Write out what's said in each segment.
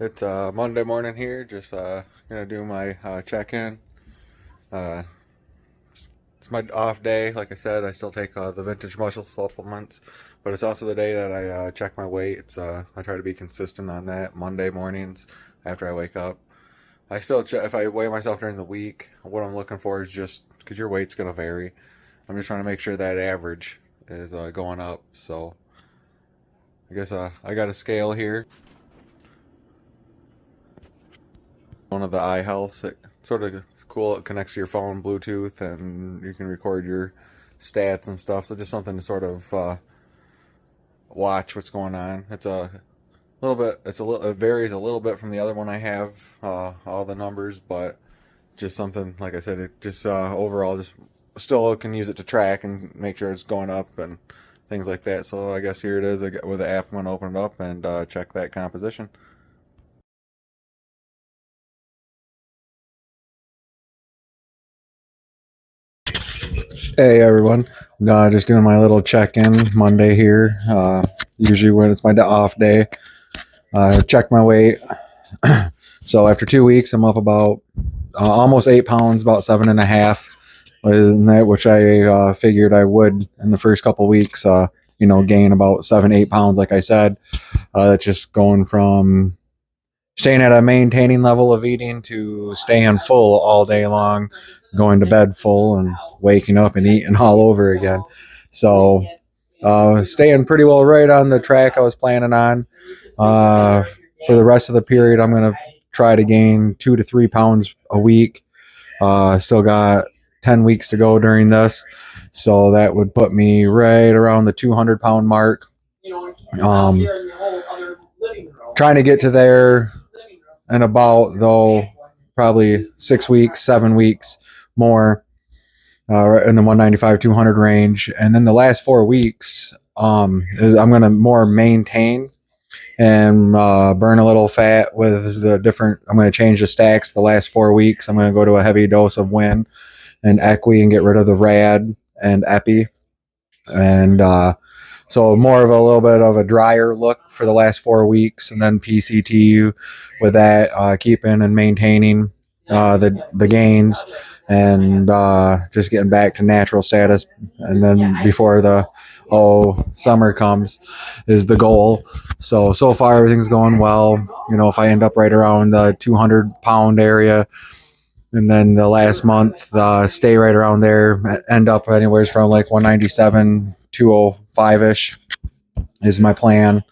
It's Monday morning here. Just gonna do my check-in. Uh, it's my off day. Like I said, I still take the vintage muscle supplements, but it's also the day that I check my weight. I try to be consistent on that Monday mornings after I wake up. I still check if I weigh myself during the week. What I'm looking for is just because your weight's gonna vary. I'm just trying to make sure that average is going up. So I guess I got a scale here. One of the iHealth. It sort of cool. It connects to your phone, Bluetooth, and you can record your stats and stuff. So just something to sort of watch what's going on. It's a little bit. It varies a little bit from the other one I have. All the numbers, but just something like I said. It just overall just still can use it to track and make sure it's going up and things like that. So I guess here it is with the app. I'm gonna open it up and check that composition. Hey everyone, just doing my little check-in Monday here. Usually when it's my off day, check my weight. So after 2 weeks, I'm up about almost 8 pounds, about 7.5, which I figured I would in the first couple weeks. Gain about 7, 8 pounds, like I said. That's just going from staying at a maintaining level of eating to staying full all day long, going to bed full and waking up and eating all over again. So, staying pretty well right on the track I was planning on. Uh, for the rest of the period, I'm going to try to gain 2 to 3 pounds a week. Still got 10 weeks to go during this. So that would put me right around the 200-pound mark. Um, Trying to get to there in about, though, probably 6 weeks, 7 weeks more, in the 195, 200 range. And then the last 4 weeks, I'm going to more maintain and burn a little fat with the different. I'm going to change the stacks the last 4 weeks. I'm going to go to a heavy dose of Win and Equi and get rid of the Rad and Epi. And so more of a little bit of a drier look for the last 4 weeks, and then PCT with that, keeping and maintaining the gains, and just getting back to natural status. And then before the summer comes is the goal. So far everything's going well. If I end up right around the 200-pound area, and then the last month stay right around there, end up anywhere from like 197, 205 ish is my plan.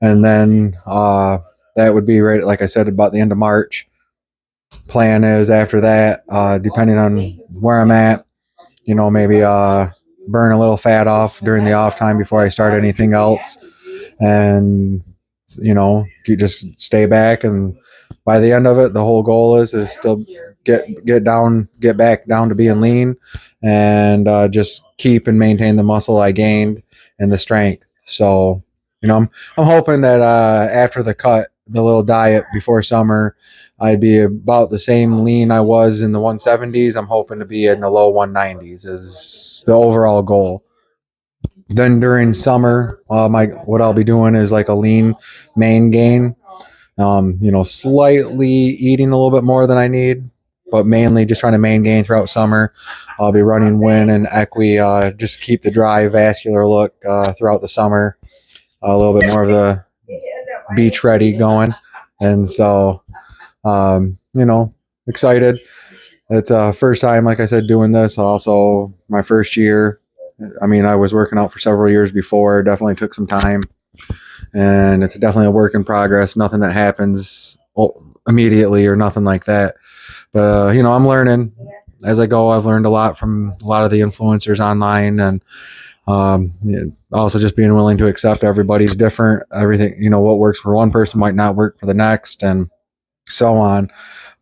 And then that would be right, like I said, about the end of March. Plan is after that, depending on where I'm at, maybe burn a little fat off during the off time before I start anything else, and just stay back. And by the end of it, the whole goal is still get back down to being lean, and just keep and maintain the muscle I gained and the strength. So I'm hoping that after the cut, the little diet before summer, I'd be about the same lean I was in the 170s. I'm hoping to be in the low 190s is the overall goal. Then during summer, what I'll be doing is like a lean main gain. Slightly eating a little bit more than I need, but mainly just trying to main gain throughout summer. I'll be running Win and Equi, just keep the dry vascular look throughout the summer. A little bit more of the beach ready going. And so, excited. It's first time, like I said, doing this. Also, my first year. I mean, I was working out for several years before. Definitely took some time, and it's definitely a work in progress. Nothing that happens immediately or nothing like that. But I'm learning as I go. I've learned a lot from a lot of the influencers online, and also just being willing to accept everybody's different. Everything, what works for one person might not work for the next, and so on.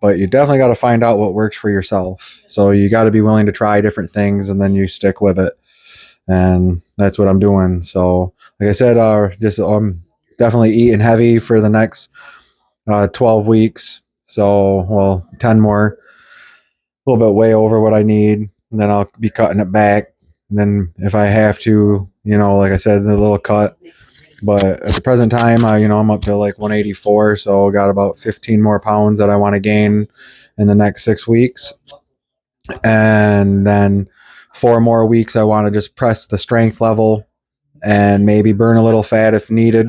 But you definitely got to find out what works for yourself. So you got to be willing to try different things, and then you stick with it. And that's what I'm doing. So, like I said, just definitely eating heavy for the next 12 weeks. So, well, 10 more, a little bit way over what I need. And then I'll be cutting it back. And then if I have to, like I said, the little cut, But at the present time, I'm up to like 184, so got about 15 more pounds that I want to gain in the next 6 weeks, and then 4 more weeks I want to just press the strength level and maybe burn a little fat if needed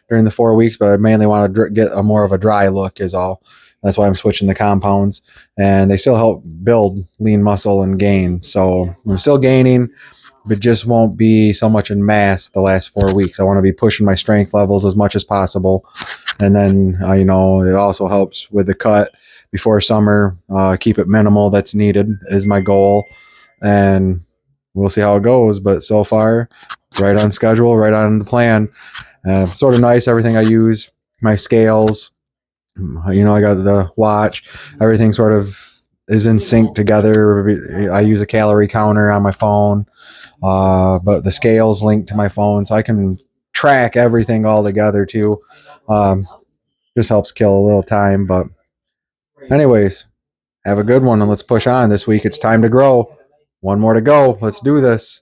during the 4 weeks. But I mainly want to get a more of a dry look is all. That's why I'm switching the compounds, and they still help build lean muscle and gain. So I'm still gaining, but just won't be so much in mass the last 4 weeks. I want to be pushing my strength levels as much as possible. And then, it also helps with the cut before summer. Keep it minimal that's needed is my goal. And we'll see how it goes. But so far, right on schedule, right on the plan. Sort of nice, everything I use, my scales, I got the watch, everything sort of is in sync together. I use a calorie counter on my phone, but the scale's linked to my phone, so I can track everything all together too. Um, just helps kill a little time. But anyways, have a good one, and let's push on this week. It's time to grow. One more to go. Let's do this.